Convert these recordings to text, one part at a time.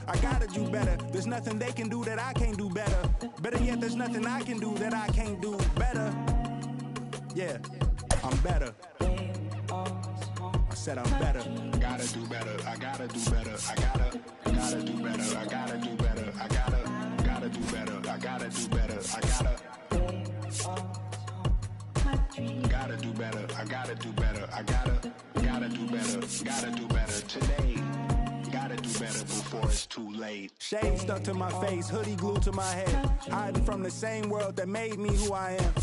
I gotta do better. There's nothing they can do that I can't do better. Better yet, there's nothing I can do that I can't do better. Yeah, I'm better. I said I'm better. Gotta do better. I gotta do better. I gotta do better. I gotta do better. I gotta do better. I gotta do better. I gotta do better. I gotta do better. I gotta do better. Gotta do better today. Gotta do better before it's too late. Shade stuck to my face, hoodie glued to my head. Hiding from the same world that made me who I am.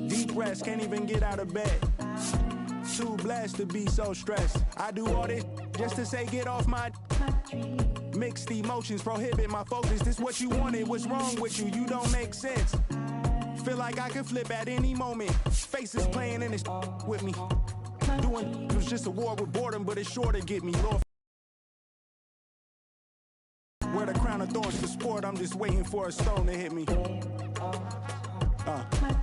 Deep rest, can't even get out of bed. Too blessed to be so stressed. I do all this just to say get off my. Mixed emotions prohibit my focus. This what you wanted, what's wrong with you? You don't make sense. Feel like I could flip at any moment. Faces playing in this with me. Doing it was just a war with boredom, but it's sure to get me. Lord, wear the crown of thorns for sport. I'm just waiting for a stone to hit me.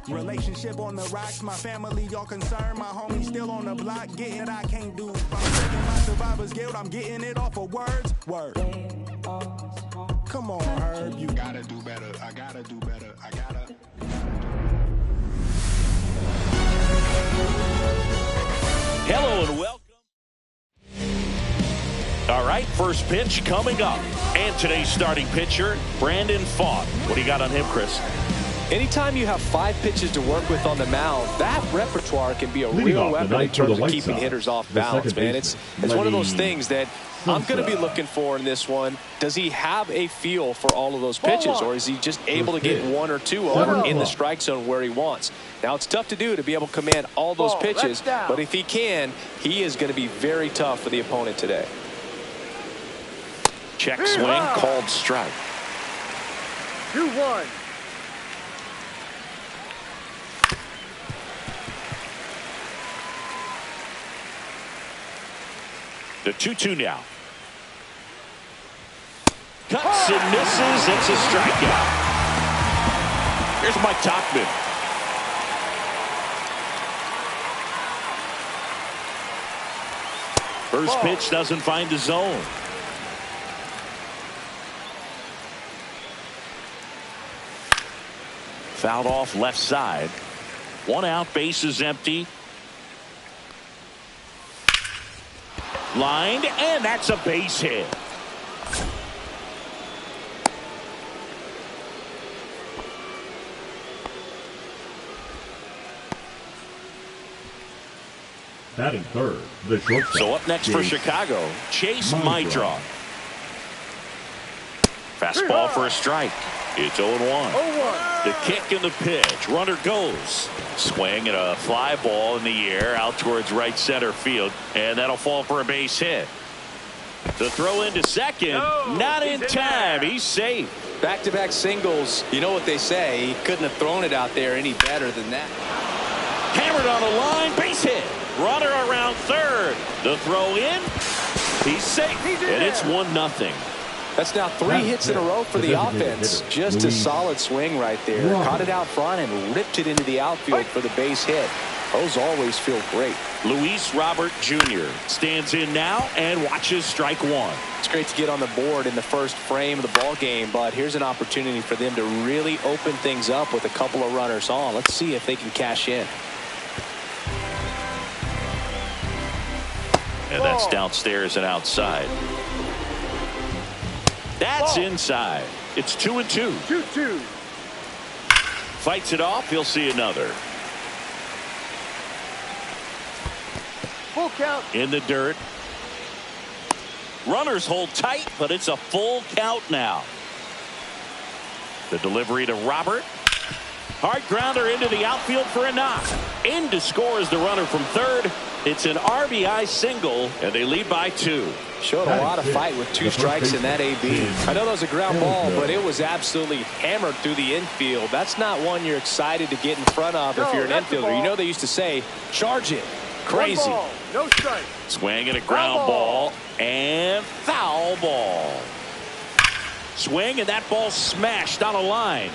Relationship on the rocks, my family all concerned. My homie still on the block, getting it I can't do. I'm taking my survivor's guilt, I'm getting it off of words. Word. Come on, Herb, you gotta do better. I gotta do better. I gotta. Hello and welcome. All right, first pitch coming up. And today's starting pitcher, Brandon Pfaadt. What do you got on him, Chris? Anytime you have 5 pitches to work with on the mound, that repertoire can be a real weapon in terms of keeping hitters off balance, man. It's one of those things that I'm going to be looking for in this one. Does he have a feel for all of those pitches, or is he just able to get 1 or 2 of them in the strike zone where he wants? Now, it's tough to do to be able to command all those pitches, but if he can, he is going to be very tough for the opponent today. Check swing, called strike. 2-1. The 2-2 now. Cuts and misses. It's a strikeout. Here's Mike Tauchman. First pitch doesn't find the zone. Fouled off left side. 1 out, base is empty. Lined, and that's a base hit. Batting third, the shortstop. So up next for Chicago, Chase Meidroth. Fastball for a strike. It's 0-1. The kick and the pitch. Runner goes. Swing and a fly ball in the air out towards right center field. And that'll fall for a base hit. The throw into second. Not in time. He's safe. Back-to-back singles. You know what they say. He couldn't have thrown it out there any better than that. Hammered on the line. Base hit. Runner around third. The throw in. He's safe. And it's 1-0. That's now 3 hits in a row for the offense. Just a solid swing right there. Caught it out front and ripped it into the outfield for the base hit. Those always feel great. Luis Robert Jr. stands in now and watches strike 1. It's great to get on the board in the first frame of the ball game, but here's an opportunity for them to really open things up with a couple of runners on. Let's see if they can cash in. And that's downstairs and outside. That's inside. It's 2-2. 2-2. Fights it off. He'll see another. Full count. In the dirt. Runners hold tight, but it's a full count now. The delivery to Robert. Hard grounder into the outfield for a knock. In to score is the runner from third. It's an RBI single, and they lead by 2. Showed a lot of fight with 2 strikes in that AB. I know that was a ground ball, but it was absolutely hammered through the infield. That's not one you're excited to get in front of if you're an infielder. You know they used to say, charge it. Crazy. No strike. Swing and a ground ball and foul ball. Swing and that ball smashed on a line.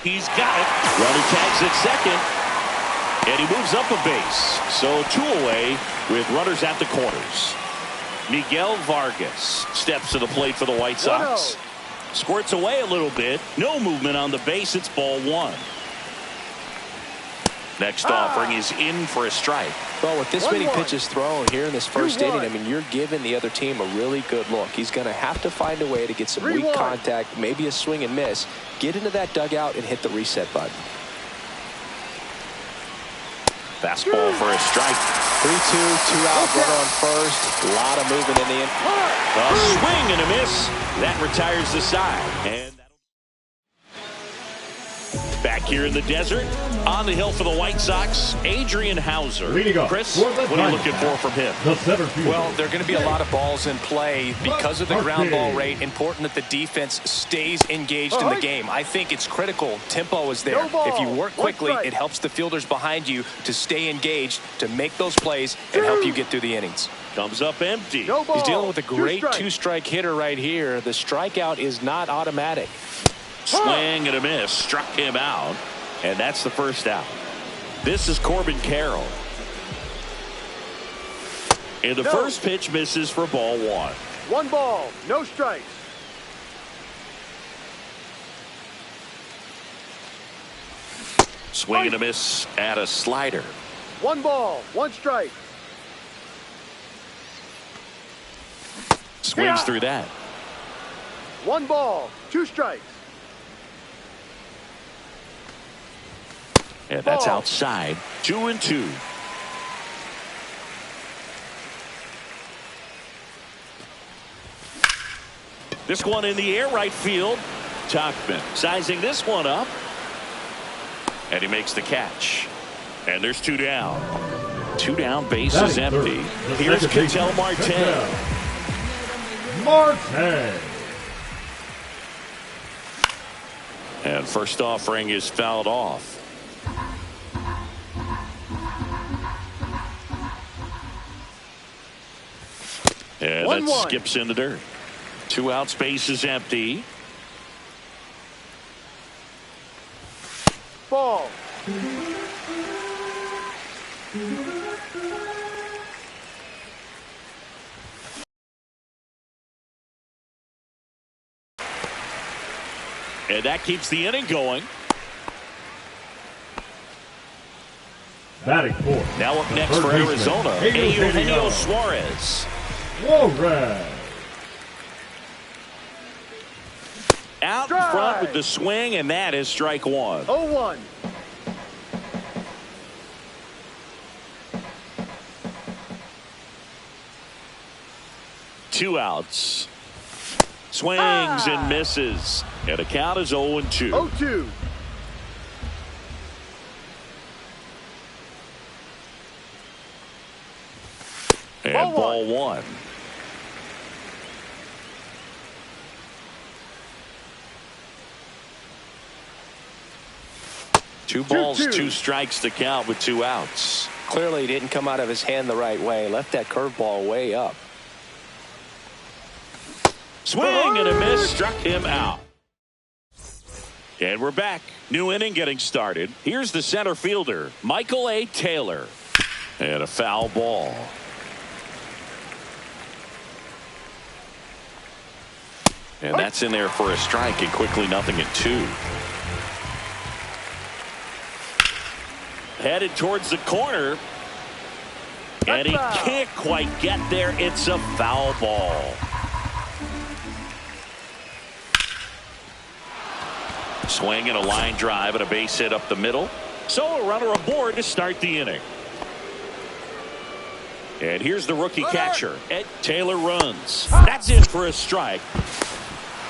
He's got it. Runner tags at second. And he moves up a base. So 2 away with runners at the corners. Miguel Vargas steps to the plate for the White Sox. Squirts away a little bit. No movement on the base. It's ball one. Next offering is in for a strike. Well, with this many pitches thrown here in this first inning, I mean, you're giving the other team a really good look. He's going to have to find a way to get some weak contact, maybe a swing and miss, get into that dugout and hit the reset button. Fastball for a strike. 3-2, 2 out, runner on first. A lot of movement in the inning. A swing and a miss. That retires the side. And back here in the desert, on the hill for the White Sox, Adrian Houser. Chris, what are you looking for from him? Well, there are going to be a lot of balls in play because of the ground ball rate. Important that the defense stays engaged in the game. I think it's critical. Tempo is there. If you work quickly, it helps the fielders behind you to stay engaged, to make those plays, and help you get through the innings. Comes up empty. He's dealing with a great two-strike hitter right here. The strikeout is not automatic. Swing and a miss. Struck him out. And that's the first out. This is Corbin Carroll. And the first pitch misses for ball one. 1 ball, no strikes. Swing and a miss at a slider. 1 ball, 1 strike. Swings through that. 1 ball, 2 strikes. And that's outside. 2-2. This one in the air, right field. Tauchman sizing this one up. And he makes the catch. And there's 2 down. 2 down, base is empty. Here's Ketel Marte. And first offering is fouled off. And that skips in the dirt. 2 outs, base is empty. Ball. And that keeps the inning going. Batting fourth. Now up next for Arizona, Eugenio Suarez. Out in front with the swing, and that is strike one. 0-1. Two outs. Swings and misses. And the count is 0-2. 0-2. And ball one. Two balls, 2 strikes to count with 2 outs. Clearly he didn't come out of his hand the right way. Left that curveball way up. Swing and a miss, struck him out. And we're back. New inning getting started. Here's the center fielder, Michael A. Taylor. And a foul ball. And that's in there for a strike, and quickly 0-2. Headed towards the corner. And he can't quite get there. It's a foul ball. Swing and a line drive and a base hit up the middle. So a runner aboard to start the inning. And here's the rookie catcher. Ed Taylor runs. That's in for a strike.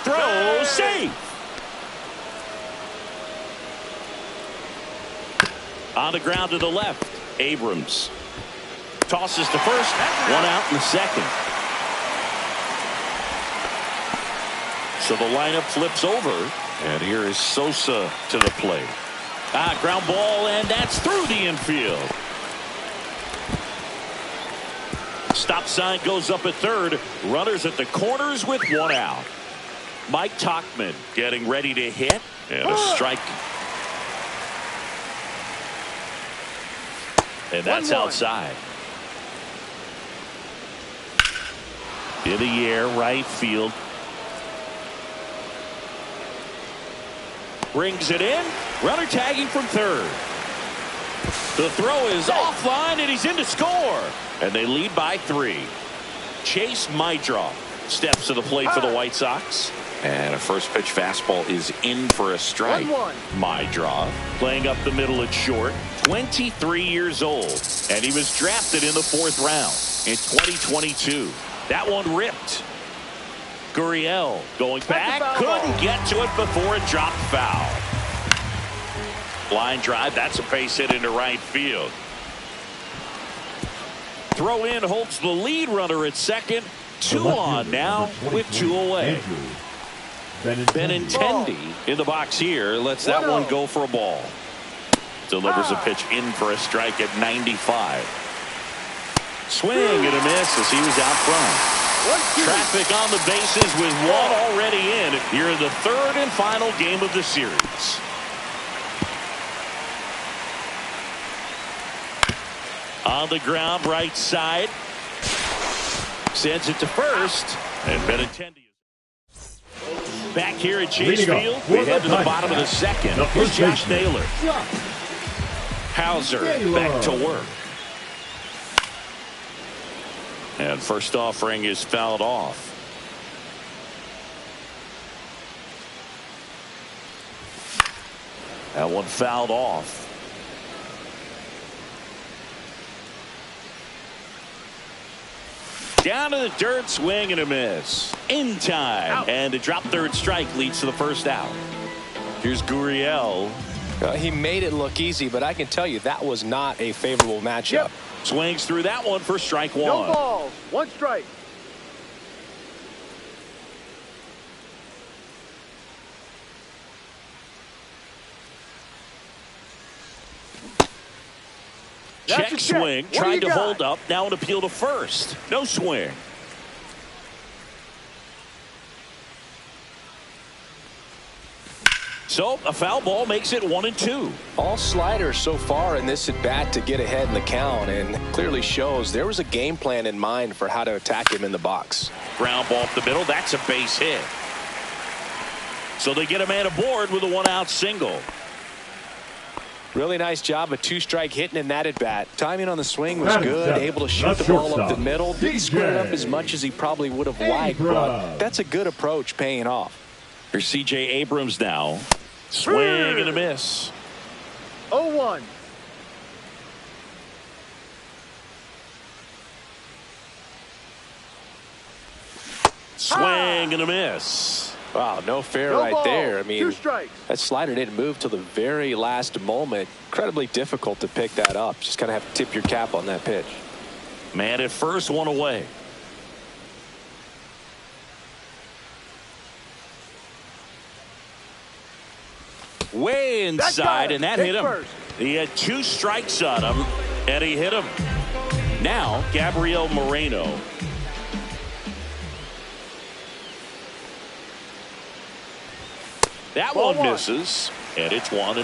Throw safe. On the ground to the left. Abrams tosses to first. 1 out in the second. So the lineup flips over. And here is Sosa to the plate. Ground ball, and that's through the infield. Stop sign goes up at third. Runners at the corners with 1 out. Mike Tauchman getting ready to hit. And a strike. And that's outside. In the air, right field. Brings it in. Runner tagging from third. The throw is offline, and he's in to score. And they lead by 3. Chase Meidroff steps to the plate for the White Sox. And a first pitch fastball is in for a strike. 1-1. Meidroff playing up the middle at short. 23 years old. And he was drafted in the 4th round in 2022. That one ripped. Gurriel going back. Couldn't get to it before it dropped foul. Line drive. That's a base hit into right field. Throw in holds the lead runner at second. 2 on now with 2 away. Benintendi in the box here. Lets that one go for a ball. Delivers a pitch in for a strike at 95. Swing and a miss as he was out front. Traffic on the bases with 1 already in. Here in the 3rd and final game of the series. On the ground, right side. Sends it to first. And Benintendi back here at Chase Field. We head to the bottom of the 2nd. Here's Josh Naylor. Hauser back to work. And first offering is fouled off. That one fouled off. Down to the dirt, swing and a miss. In time. Out. And a drop third strike leads to the first out. Here's Gurriel. He made it look easy, but I can tell you that was not a favorable matchup. Yep. Swings through that one for strike 1. No balls, 1 strike. Check swing, tried to hold up, now an appeal to first. No swing. So a foul ball makes it 1-2. All sliders so far in this at bat to get ahead in the count, and clearly shows there was a game plan in mind for how to attack him in the box. Ground ball up the middle, that's a base hit. So they get a man aboard with a 1-out single. Really nice job, a 2-strike hitting in that at bat. Timing on the swing was good, able to shoot the ball up the middle. Didn't square it up as much as he probably would have liked, but that's a good approach paying off. Here's C.J. Abrams now. Swing and a miss. 0-1. Swing and a miss. Wow, no fair right there. I mean, 2 strikes. That slider didn't move till the very last moment. Incredibly difficult to pick that up. Just kind of have to tip your cap on that pitch. Man at first, 1 away. Way inside, and that hit him. He had 2 strikes on him, and he hit him. Now, Gabriel Moreno. That one misses, and it's 1-0.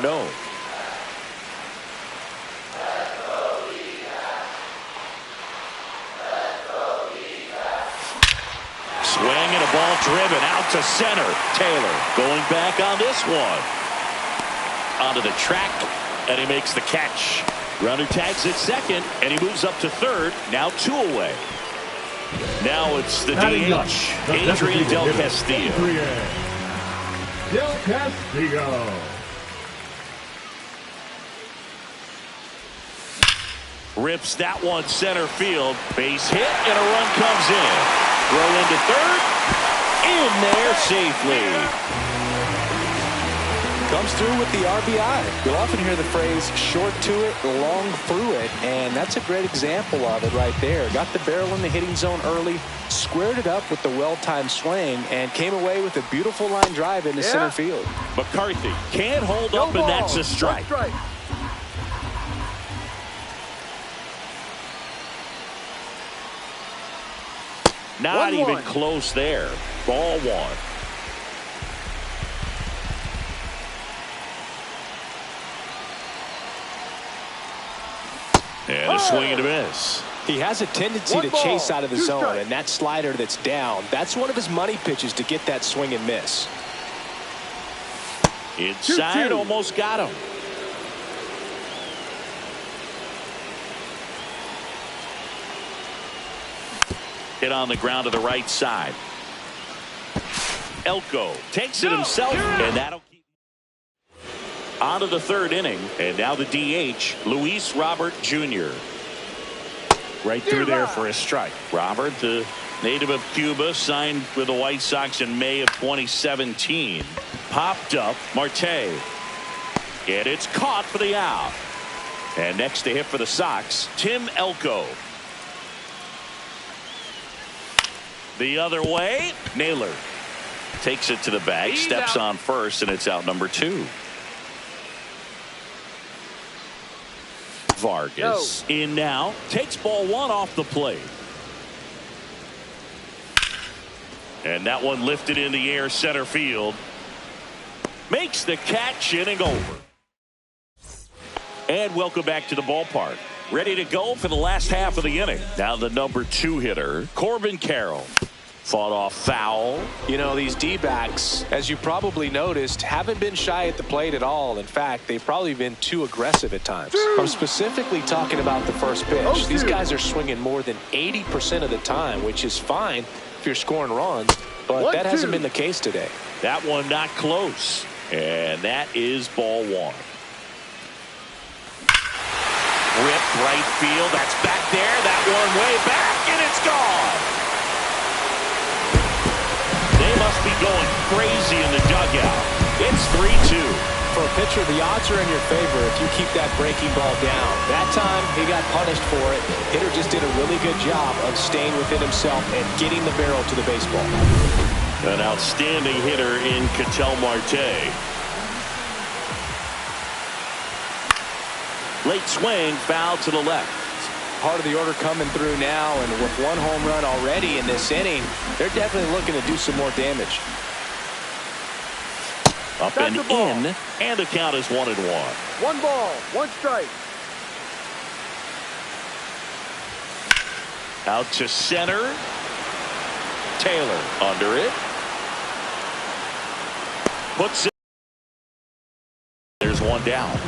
Swing and a ball driven out to center. Taylor going back on this one. Onto the track, and he makes the catch. Runner tags at second, and he moves up to third. Now 2 away. Now it's the DH, Adrian Del Castillo. Del Castillo. Rips that one center field. Base hit, and a run comes in. Throw into third. In there safely. Comes through with the RBI. You'll often hear the phrase short to it, long through it, and that's a great example of it right there. Got the barrel in the hitting zone early, squared it up with the well-timed swing, and came away with a beautiful line drive into center field. McCarthy can't hold up, and that's a strike. Not even close there. Ball 1. And a swing and a miss. He has a tendency to chase out of the zone, and that slider that's down, that's one of his money pitches to get that swing and miss. Inside, almost got him. Hit on the ground to the right side. Elko takes it himself, and that'll keep on to the third inning. And now the DH, Luis Robert Jr. Right through there for a strike. Robert, the native of Cuba, signed with the White Sox in May of 2017. Popped up Marte, and it's caught for the out. And next to hit for the Sox, Tim Elko. The other way, Naylor takes it to the bag, steps on first, and it's out number 2. Vargas in now, takes ball 1 off the plate. And that one lifted in the air center field. Makes the catch, inning over. And welcome back to the ballpark. Ready to go for the last half of the inning. Now the number 2 hitter, Corbin Carroll. Fought off foul. You know, these D-backs, as you probably noticed, haven't been shy at the plate at all. In fact, they've probably been too aggressive at times. I'm specifically talking about the first pitch. These guys are swinging more than 80% of the time, which is fine if you're scoring runs, but that hasn't been the case today. That one not close, and that is ball 1. Ripped right field. That's back there. That one way back, and it's gone. They must be going crazy in the dugout. It's 3-2. For a pitcher, the odds are in your favor if you keep that breaking ball down. That time, he got punished for it. Hitter just did a really good job of staying within himself and getting the barrel to the baseball. An outstanding hitter in Ketel Marte. Late swing, foul to the left. Part of the order coming through now, and with 1 home run already in this inning, they're definitely looking to do some more damage. Up and in, and the count is 1-1. 1 ball, 1 strike. Out to center. Taylor under it. Puts it. There's 1 down.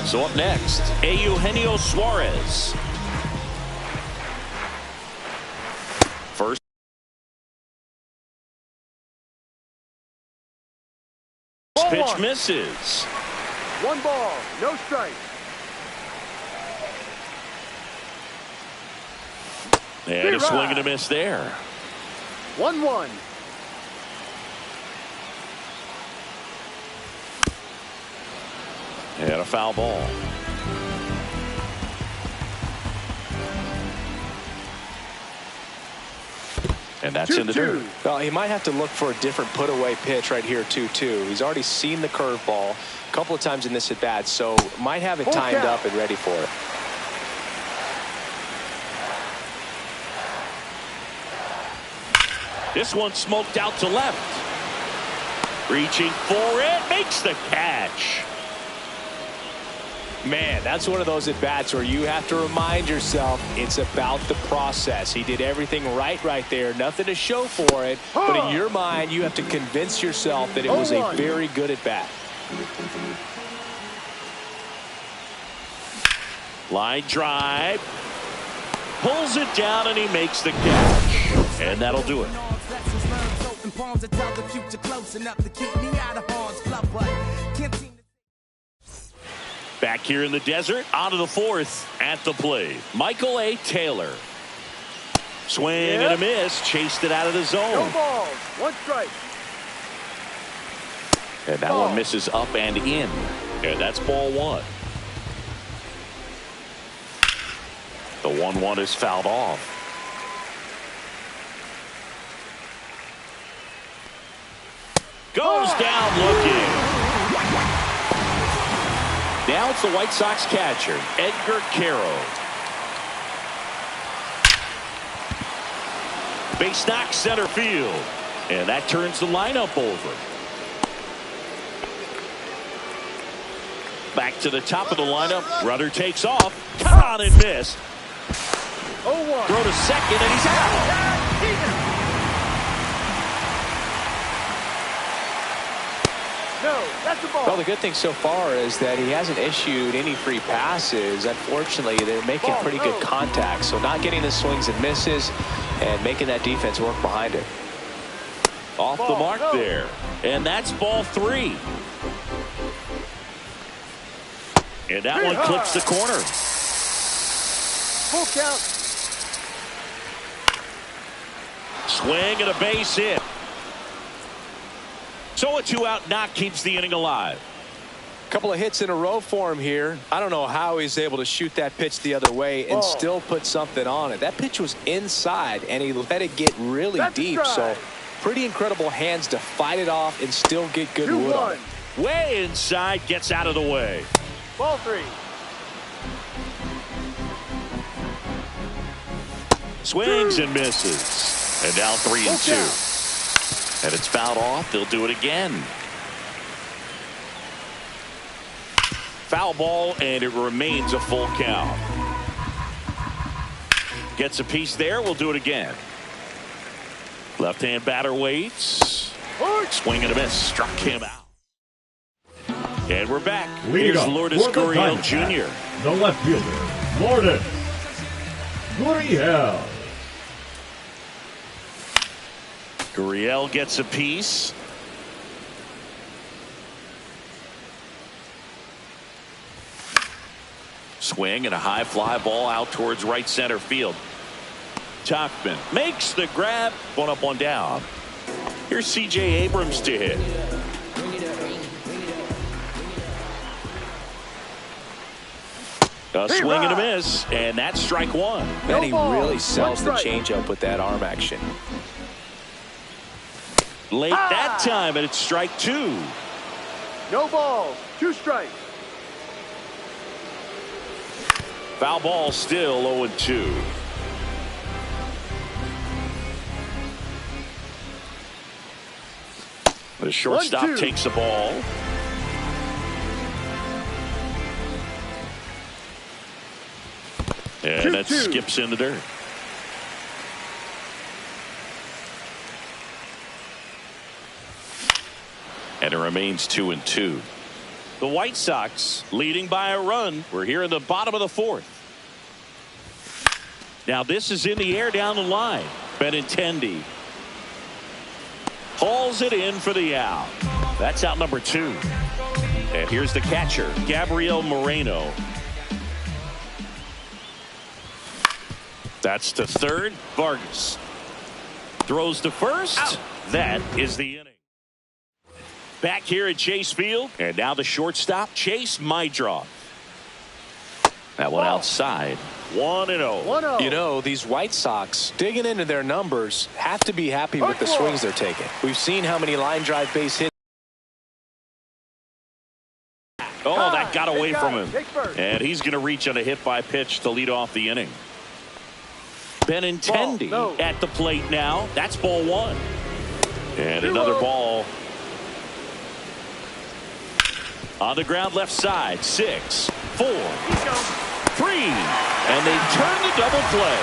So up next, Eugenio Suarez. First. Pitch misses. 1 ball, no strike. And a swing and a miss there. 1-1. And a foul ball. And that's in the dirt. Well, he might have to look for a different put-away pitch right here, 2-2. He's already seen the curveball a couple of times in this at-bat, so might have it timed up and ready for it. This one smoked out to left. Reaching for it, makes the catch. Man, that's one of those at-bats where you have to remind yourself it's about the process. He did everything right there. Nothing to show for it. But in your mind, you have to convince yourself that it was a very good at-bat. Line drive. Pulls it down, and he makes the catch. And that'll do it. Back here in the desert, on to the 4th at the plate. Michael A. Taylor. Swing and a miss, chased it out of the zone. 2 balls, 1 strike. And that one misses up and in. And that's ball 1. The 1-1 is fouled off. Goes down looking. Now it's the White Sox catcher, Edgar Quero. Base knock center field. And that turns the lineup over. Back to the top of the lineup. Runner takes off. Caught and missed. 0-1. Throw to second, and he's out. No, that's a ball. Well, the good thing so far is that he hasn't issued any free passes. Unfortunately, they're making pretty good contact. So not getting the swings and misses and making that defense work behind it. Off the mark there. And that's ball 3. And that one clips the corner. Full count. Swing and a base hit. So a 2-out knock keeps the inning alive. A couple of hits in a row for him here. I don't know how he's able to shoot that pitch the other way and still put something on it. That pitch was inside, and he let it get really deep. So pretty incredible hands to fight it off and still get good wood on it. Way inside, gets out of the way. Ball 3. Swings and misses. And now 3-2. And it's fouled off. They'll do it again. Foul ball, and it remains a full count. Gets a piece there. We'll do it again. Left-hand batter waits. Swing and a miss. Struck him out. And we're back. Here's Lourdes Gurriel Jr. The left fielder, Lourdes Gurriel. Gurriel gets a piece. Swing and a high fly ball out towards right center field. Tauchman makes the grab. One up, one down. Here's C.J. Abrams to hit. A swing and a miss, and that's strike 1. And he really sells the changeup with that arm action. Late that time, and it's strike 2. No balls. 2 strikes. Foul ball, still 0-2. The shortstop takes the ball. And that skips in the dirt. And it remains 2-2. The White Sox leading by a run. We're here in the bottom of the 4th. Now this is in the air down the line. Benintendi hauls it in for the out. That's out number 2. And here's the catcher, Gabriel Moreno. That's to third. Vargas throws to first. Out. That is the inning. Back here at Chase Field, and now the shortstop, Chase Meidroth. That one outside. 1-0. You know, these White Sox, digging into their numbers, have to be happy with the swings they're taking. We've seen how many line drive base hits. Oh, that got away from him. And he's going to reach on a hit by pitch to lead off the inning. Benintendi at the plate now. That's ball 1. And another ball. On the ground left side. 6, 4, 3. And they turn the double play.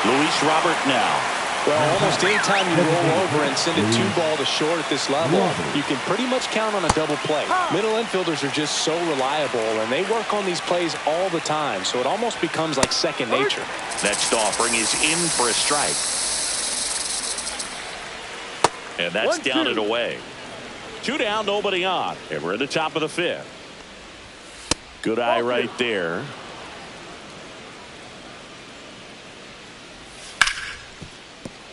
Luis Robert now. Well, almost any time you roll over and send a 2-ball to short at this level, you can pretty much count on a double play. Middle infielders are just so reliable, and they work on these plays all the time, so it almost becomes like second nature. Next offering is in for a strike. And that's down and away. 2 down, nobody on. And we're in the top of the 5th. Good eye right there.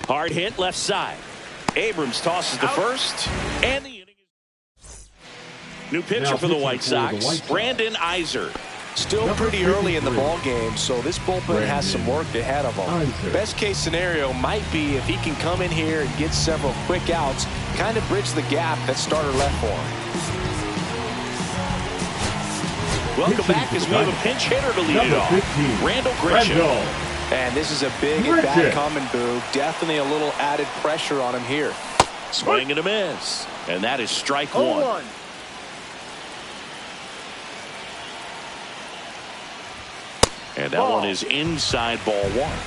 Hard hit left side. Abrams tosses to first. And the inning is new pitcher for the White Sox, Brandon Iser. Still pretty early in the ball game, so this bullpen has some work ahead of him. Best case scenario might be if he can come in here and get several quick outs, kind of bridge the gap that starter left for him. Welcome back as we have a pinch hitter to lead it off. Randall Grichuk. And this is a big at bat coming, Boo. Definitely a little added pressure on him here. Swing and a miss. And that is strike 1. And that one is inside ball one.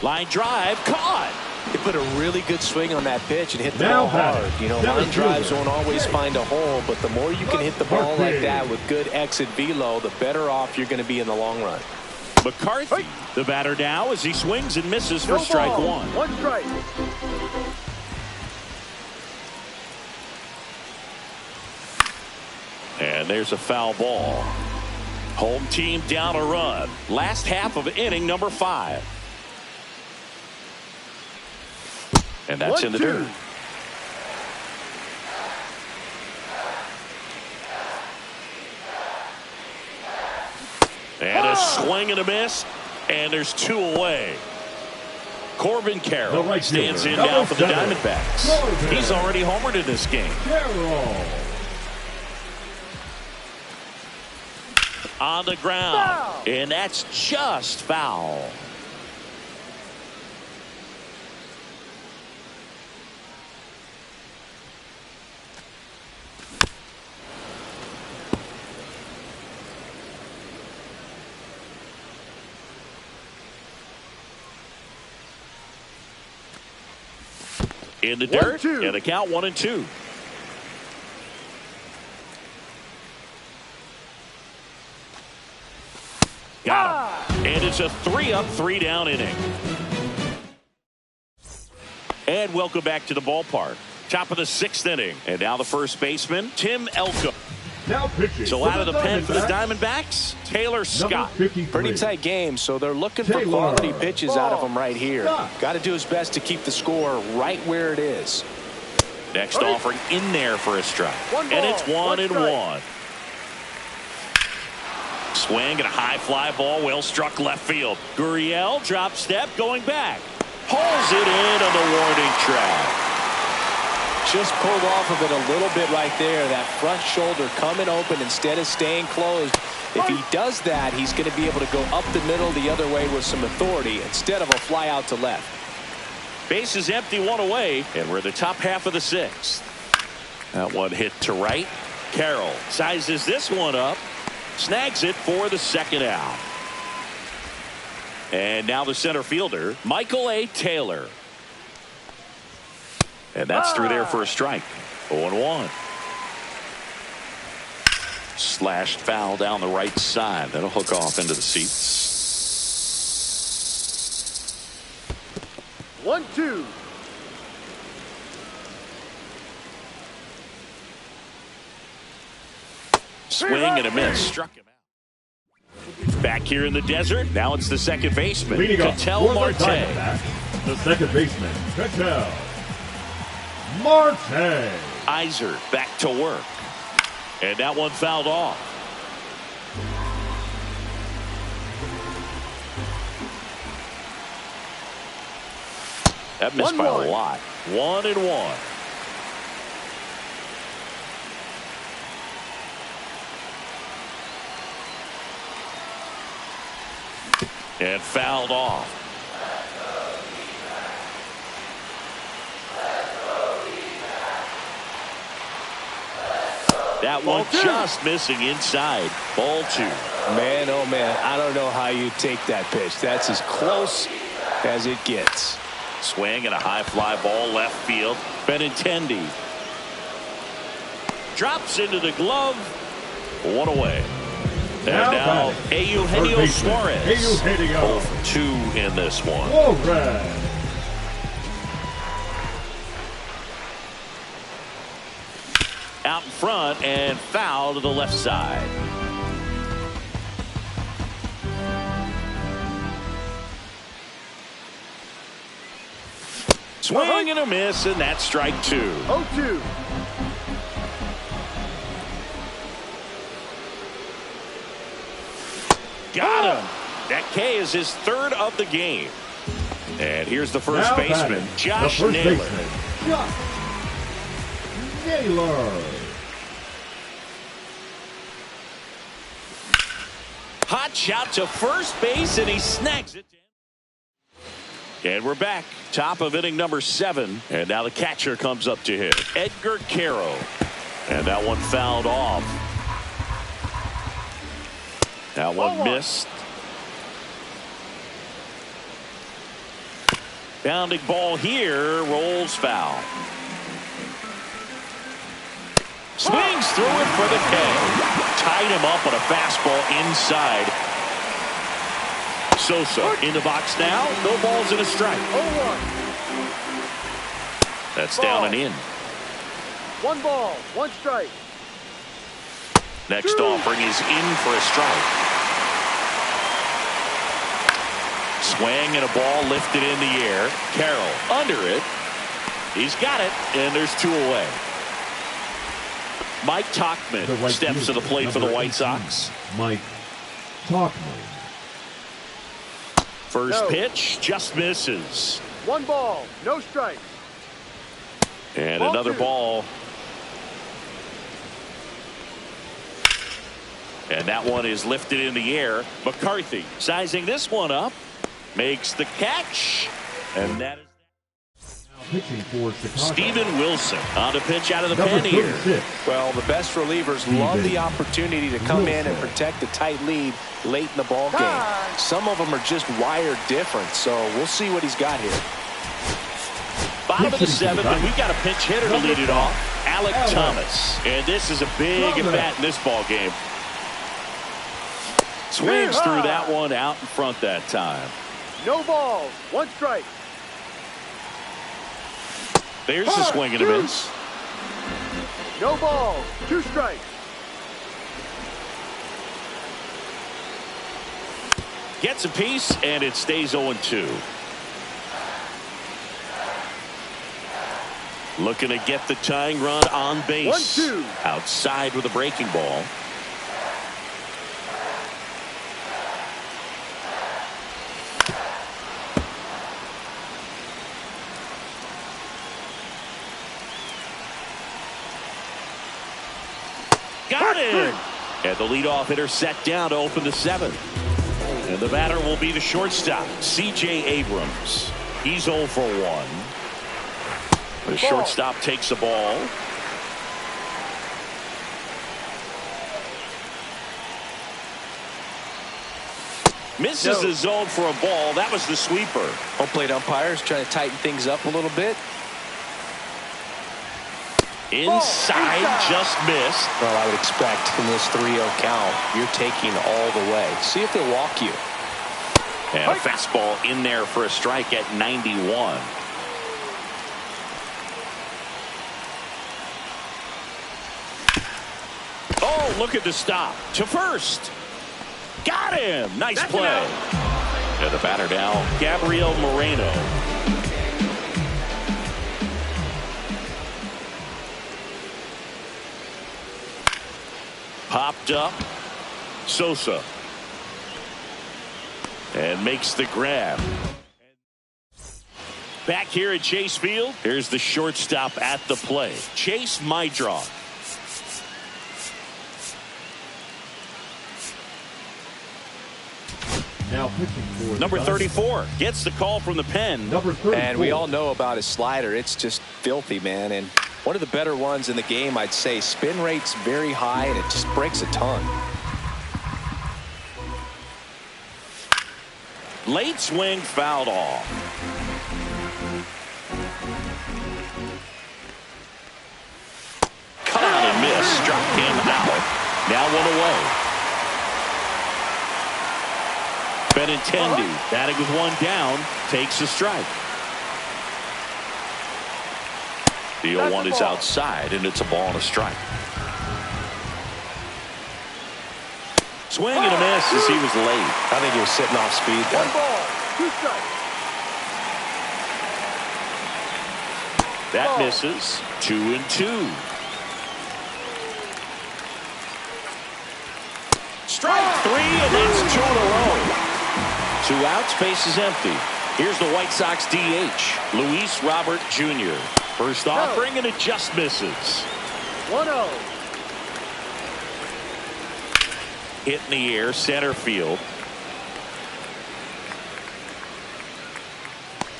Line drive, caught. He put a really good swing on that pitch and hit the ball hard. You know, line drives won't always find a hole, but the more you can hit the ball like that with good exit velo, the better off you're going to be in the long run. McCarthy, the batter now, as he swings and misses for strike one. One strike. And there's a foul ball. Home team down a run. Last half of inning number 5. And that's in the dirt. And a swing and a miss. And there's 2 away. Corbin Carroll stands in now for the Diamondbacks. He's already homered in this game. On the ground. And that's just foul. In the dirt, and the count 1-2. Got him. And it's a 3-up, 3-down inning. And welcome back to the ballpark. Top of the 6th inning. And now the first baseman, Tim Elko. Now pitching. So out of the pen for the Diamondbacks, Taylor Scott. Pretty tight game, so they're looking for quality pitches out of him right here. Got to do his best to keep the score right where it is. Next offering in there for a strike. And it's 1-1. Swing and a high fly ball, well struck left field. Gurriel drop step going back. Pulls it in on the warning track. Just pulled off of it a little bit right there. That front shoulder coming open instead of staying closed. If he does that, he's going to be able to go up the middle the other way with some authority instead of a fly out to left. Base is empty, 1 away, and we're in the top half of the 6th. That one hit to right. Carroll sizes this one up. Snags it for the 2nd out. And now the center fielder, Michael A. Taylor. And that's through there for a strike. 0-1. Slashed foul down the right side. That'll hook off into the seats. 1-2. Swing and a miss. Struck him out. Back here in the desert. Now it's the second baseman, Ketel Marte. The second baseman, Ketel Marte. Iser back to work. And that one fouled off. That missed by a lot. 1-1. And fouled off. That one just missing inside. Ball 2. Man, oh man, I don't know how you take that pitch. That's as close as it gets. Swing and a high fly ball left field. Benintendi drops into the glove. 1 away. And now Eugenio Suarez. 0 for 2 in this one. Out in front and foul to the left side. Swing and a miss, and that's strike 2. 0-2. Got him. That K is his 3rd of the game. And here's the first baseman, Josh Naylor. Hot shot to first base, and he snags it. And we're back. Top of inning number 7. And now the catcher comes up to hit. Edgar Quero. And that one fouled off. That one missed. Bounding ball here, rolls foul. Swings through it for the K. Tied him up on a fastball inside. Sosa in the box now. No balls and a strike. 0-1. That's down and in. 1 ball, 1 strike. Next offering is in for a strike. Swing and a ball lifted in the air. Carroll under it. He's got it, and there's 2 away. Mike Tauchman steps to the plate for the White Sox. Mike Tauchman. First pitch just misses. 1 ball, no strikes. And Ball another 2. ball. And that one is lifted in the air. McCarthy sizing this one up. Makes the catch. And that is Pitching for Chicago. Steven Wilson on the pitch out of the pen here. 36. Well, the best relievers love the opportunity to come in and protect a tight lead late in the ball game. Some of them are just wired different, so we'll see what he's got here. Bottom of the 7th, and we've got a pinch hitter to lead it off. Alec Thomas. And this is a big at bat in this ball game. Swings through that one out in front that time. No balls, 1 strike. There's the swing and a miss. No balls, 2 strikes. Gets a piece, and it stays 0-2. Looking to get the tying run on base. 1-2. Outside with a breaking ball. Got it! And the leadoff hitter set down to open the 7th. And the batter will be the shortstop, C.J. Abrams. He's 0 for 1. The shortstop takes a ball. Misses the zone for a ball. That was the sweeper. Home plate umpires trying to tighten things up a little bit. Inside, just missed. Well, I would expect in this 3-0 count, you're taking all the way. See if they'll walk you. And a fastball in there for a strike at 91. Oh, look at the stop. To first. Got him. Nice play. And the batter now, Gabriel Moreno. Popped up. Sosa. And makes the grab. Back here at Chase Field, here's the shortstop at the plate, Chase Meidroth. Now pitching for Number 34 gets the call from the pen. Number 34. And we all know about his slider. It's just filthy, man. And one of the better ones in the game, I'd say. Spin rate's very high, and it just breaks a ton. Late swing fouled off. Cut out and miss. Struck him out. Now 1 away. Benintendi batting with 1 down. Takes a strike. The 0-1 is outside, and it's a ball and a strike. Swing and a miss as he was late. I think he was sitting off speed there. 1 ball, 2 strikes. That misses. 2-2. Strike 3, and that's 2 in a row. 2 outs, base is empty. Here's the White Sox DH, Luis Robert Jr. First offering, and it just misses. 1-0. Hit in the air, center field.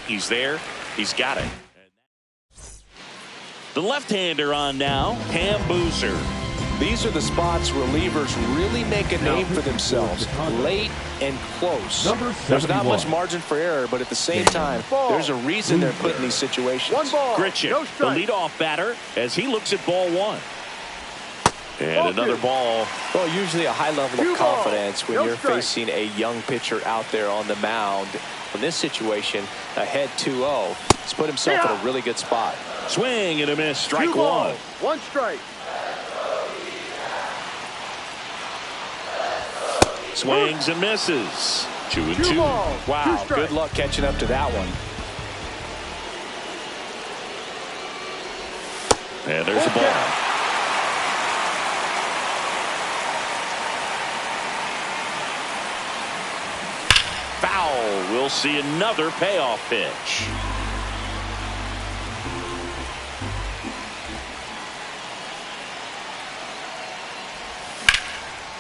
He's there. He's got it. The left-hander on now, Cam Boozer. These are the spots relievers really make a name for themselves. Late and close. There's not much margin for error, but at the same time, there's a reason they're put in these situations. One ball. Grichuk, No the strike. leadoff batter, as he looks at ball one. And another ball. Well, usually a high level of Two confidence balls. when No you're strike. facing a young pitcher out there on the mound. In this situation, ahead 2-0, he's put himself in a really good spot. Swing and a miss, strike 2 balls. one. 1 strike. Swings and misses. 2 and 2 2. balls. 2 Wow, strikes. good luck catching up to that one. And there's a ball. Foul. We'll see another payoff pitch.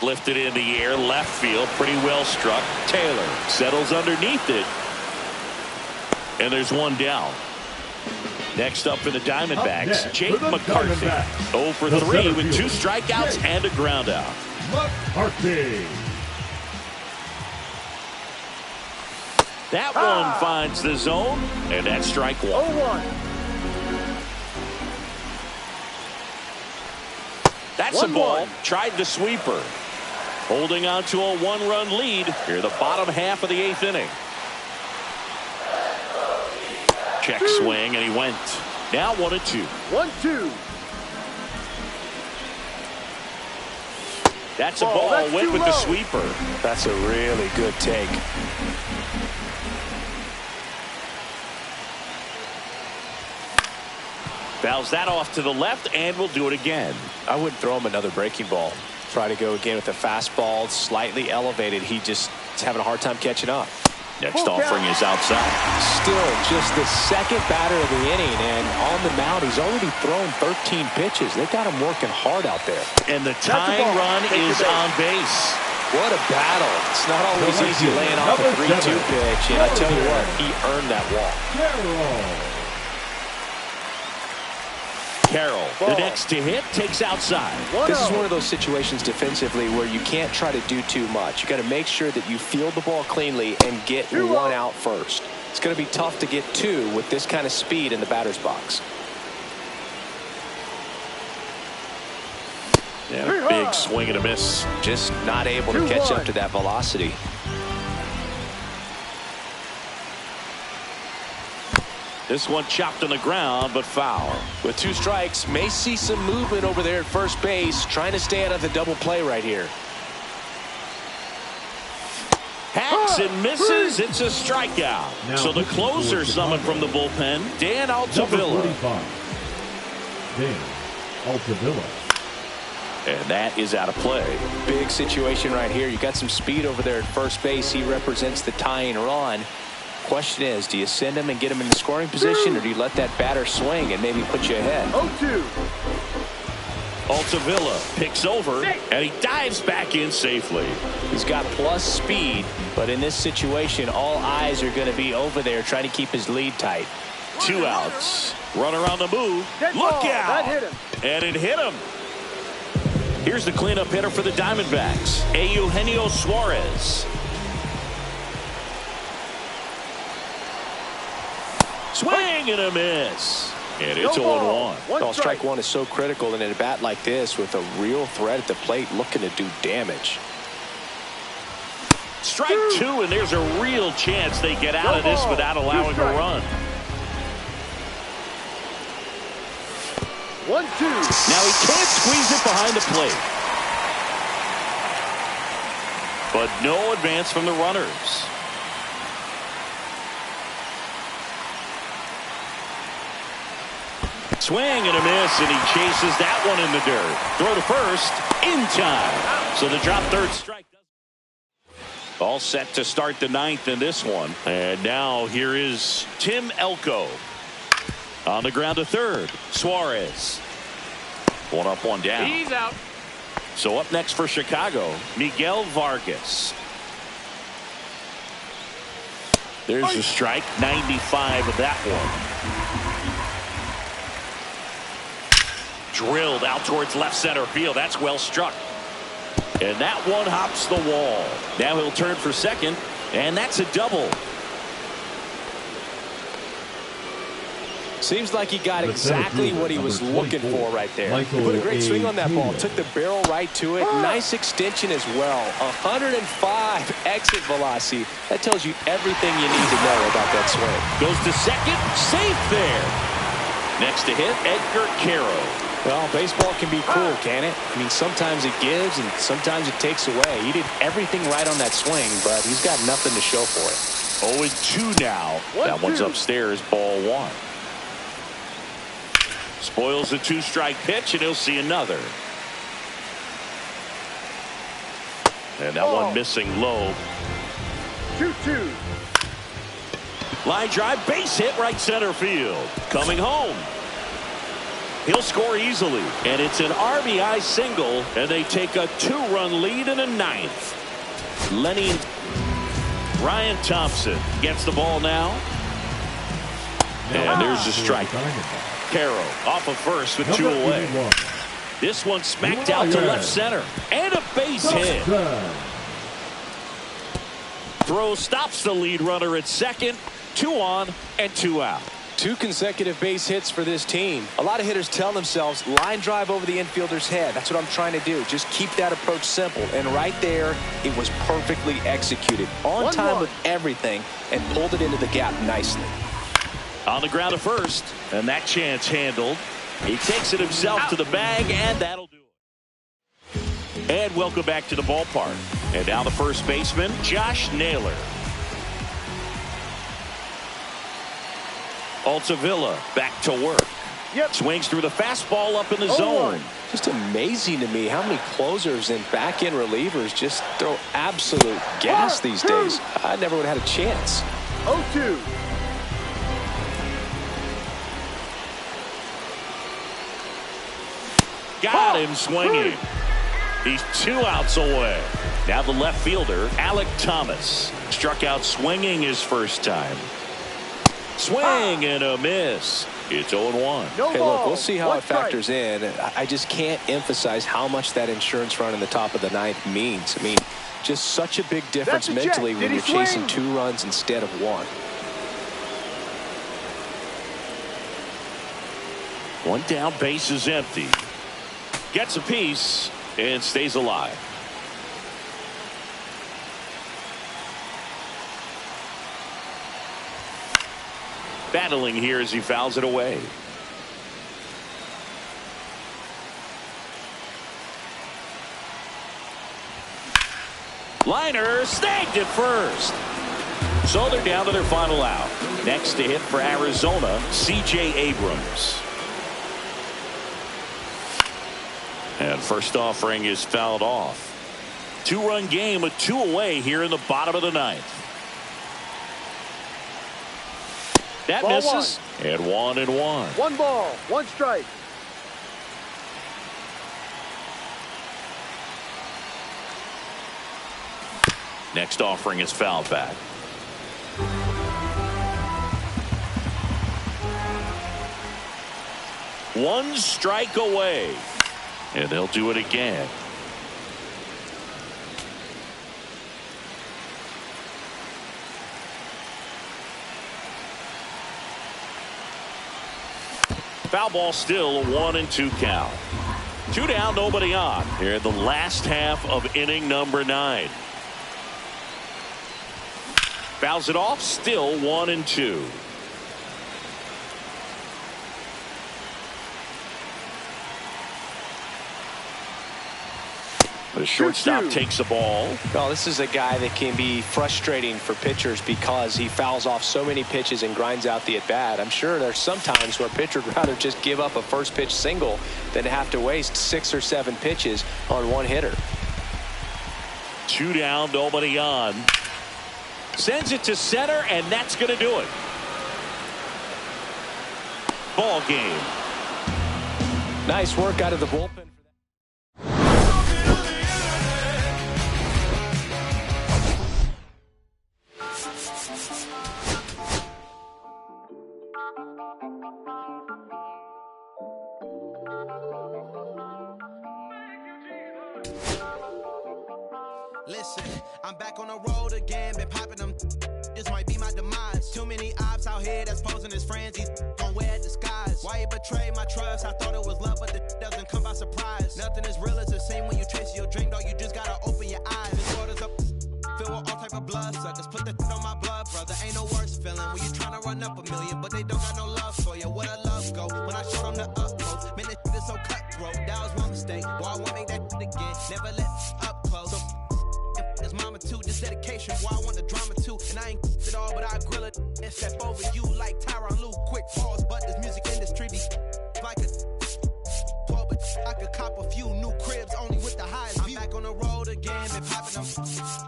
Lifted in the air, left field, pretty well struck. Taylor settles underneath it. And there's one down. Next up for the Diamondbacks, Jake McCarthy. 0 for 3 with 2 strikeouts and a ground out. McCarthy. That one finds the zone, and that's strike 1. 0-1. That's a ball. Tried the sweeper. Holding on to a 1-run lead here the bottom half of the 8th inning. Check swing, and he went. Now 1-2. 1-2. That's a ball. That's Went too with the low. sweeper. That's a really good take. Fouls that off to the left, and will do it again. I wouldn't throw him another breaking ball. Try to go again with the fastball, slightly elevated. He just is having a hard time catching up. Next offering is outside. Still just the second batter of the inning, and on the mound, he's already thrown 13 pitches. They got him working hard out there. And the tying ball. run Take is your base. on base. What a battle. It's not always easy laying off a 3-2 pitch, and I tell you what, he earned that walk. Carroll, the next to hit, takes outside. This is one of those situations defensively where you can't try to do too much. You got to make sure that you field the ball cleanly and get one out first. It's going to be tough to get 2 with this kind of speed in the batter's box. And a big swing and a miss. Just not able to catch up to that velocity. This one chopped on the ground, but foul. With 2 strikes, may see some movement over there at first base, trying to stay out of the double play right here. Hacks and misses. It's a strikeout. Now So the closer summoned from the bullpen, Dan Altavilla. Dan Altavilla. And that is out of play. Big situation right here. You got some speed over there at first base. He represents the tying run. Question is, do you send him and get him in the scoring position, or do you let that batter swing and maybe put you ahead? 0-2. Altavilla picks over, and he dives back in safely. He's got plus speed, but in this situation, all eyes are going to be over there trying to keep his lead tight. 2 outs. Runner on the move. Dead Look ball. out. That hit him. And it hit him. Here's the cleanup hitter for the Diamondbacks, Eugenio Suarez. Swing and a miss. And it's 0-1. Well, strike 1 is so critical in a bat like this with a real threat at the plate looking to do damage. Strike 2, and there's a real chance they get out of this without allowing a run. 1-2. Now he can't squeeze it behind the plate. But no advance from the runners. Swing and a miss, and he chases that one in the dirt. Throw to first in time. So the drop third strike. All set to start the 9th in this one. And now here is Tim Elko. On the ground to third. Suarez. 1 up, 1 down. He's out. So up next for Chicago, Miguel Vargas. There's a strike, 95 of that one. Drilled out towards left center field. That's well struck. And that one hops the wall. Now he'll turn for second, and that's a double. Seems like he got exactly what he was looking for right there. He put a great swing on that ball. Took the barrel right to it. Nice extension as well. 105 exit velocity. That tells you everything you need to know about that swing. Goes to second. Safe there. Next to hit, Edgar Quero. Well, baseball can be cruel, can it? I mean, sometimes it gives and sometimes it takes away. He did everything right on that swing, but he's got nothing to show for it. 0-2 now. That one's upstairs, ball one. Spoils the two-strike pitch, and he'll see another. And that one missing low. 2-2. Line drive, base hit, right center field. Coming home. He'll score easily, and it's an RBI single, and they take a 2-run lead in the ninth. Ryan Thompson gets the ball now. And there's the strike. Quero off of first with 2 away. This one smacked out to left center. And a base hit. Throw stops the lead runner at second. 2 on and 2 out. 2 consecutive base hits for this team. A lot of hitters tell themselves line drive over the infielder's head. That's what I'm trying to do. Just keep that approach simple. And right there, it was perfectly executed. On time with everything and pulled it into the gap nicely. On the ground at first, and that chance handled. He takes it himself to the bag, and that'll do it. And welcome back to the ballpark. And now the first baseman, Josh Naylor. Altavilla back to work. Swings through the fastball up in the zone. Just amazing to me how many closers and back-end relievers just throw absolute gas these days. I never would have had a chance. 0-2. Got him swinging. He's 2 outs away. Now the left fielder, Alek Thomas. Struck out swinging his first time. Swing and a miss. It's 0-1. Hey, look, we'll see how it factors in. I just can't emphasize how much that insurance run in the top of the ninth means. I mean, just such a big difference mentally when you're chasing 2 runs instead of 1. 1 down, base is empty. Gets a piece and stays alive. Battling here as he fouls it away. Liner snagged it first. So they're down to their final out. Next to hit for Arizona, C.J. Abrams. And first offering is fouled off. 2-run game with 2 away here in the bottom of the ninth. That misses. And 1-1. 1 ball, 1 strike. Next offering is fouled back. One strike away. And they'll do it again. Foul ball still a 1-2 count. 2 down, nobody on here in the last half of inning number 9. Fouls it off, still 1-2. The shortstop takes the ball. Well, this is a guy that can be frustrating for pitchers because he fouls off so many pitches and grinds out the at-bat. I'm sure there's some times where a pitcher would rather just give up a first pitch single than have to waste 6 or 7 pitches on 1 hitter. 2 down, nobody on. Sends it to center, and that's going to do it. Ball game. Nice work out of the bullpen. Listen, I'm back on the road again, been popping them. This might be my demise. Too many ops out here that's posing as friends. These gon' wear disguise. Why you betray my trust? I thought it was love, but the doesn't come by surprise. Nothing is real as the same when you chase your dream, dog. You just gotta open your eyes. This water's up, filled with all type of blood suckers. Put the on my blood, brother. Ain't no worse feeling when you tryna run up a million, but they don't got no love for you. Where the love go? When I showed them the utmost, man, this is so cutthroat. That was my mistake. Why I won't make that again? Never let up close. So it's mama too, this dedication. Why I want the drama too, and I ain't it all, but I grill it and step over you like Tyronn Lue. Quick pause, but this music industry be like a 12, but I could cop a few new cribs only with the highest view. I'm back on the road again, been popping them.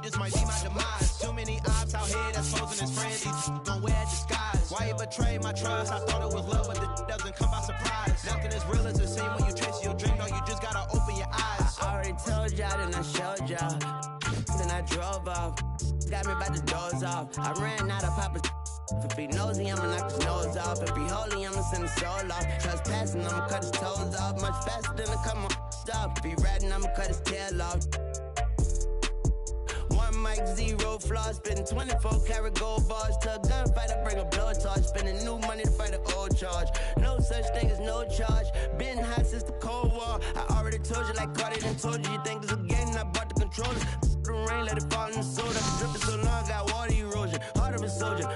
This might be my demise. Too many ops out here that's posing as friends. These gon' wear disguise. Why you betray my trust? I thought it was love, but it doesn't come by surprise. Nothing is real as the same when you chase your dream, dog. You just gotta open your eyes. I already told y'all, then I showed y'all. Then I drove off. Got me by the doors off. I ran out of Papa. If he nosy, I'ma knock his nose off. If he holy, I'ma send his soul off. Trespassing, I'ma cut his toes off. Much faster than a come on stop. If he ratting, I'ma cut his tail off. One mic, zero flaws. Spitting 24 karat gold bars. To a gunfighter, bring a blowtorch. Spending new money to fight an old charge. No such thing as no charge. Been hot since the Cold War. I already told you, like Cardi done told you. You think it's a game, and I bought the controllers. The rain, let it fall in the soda. Dripping so long, got water erosion. Heart of a soldier.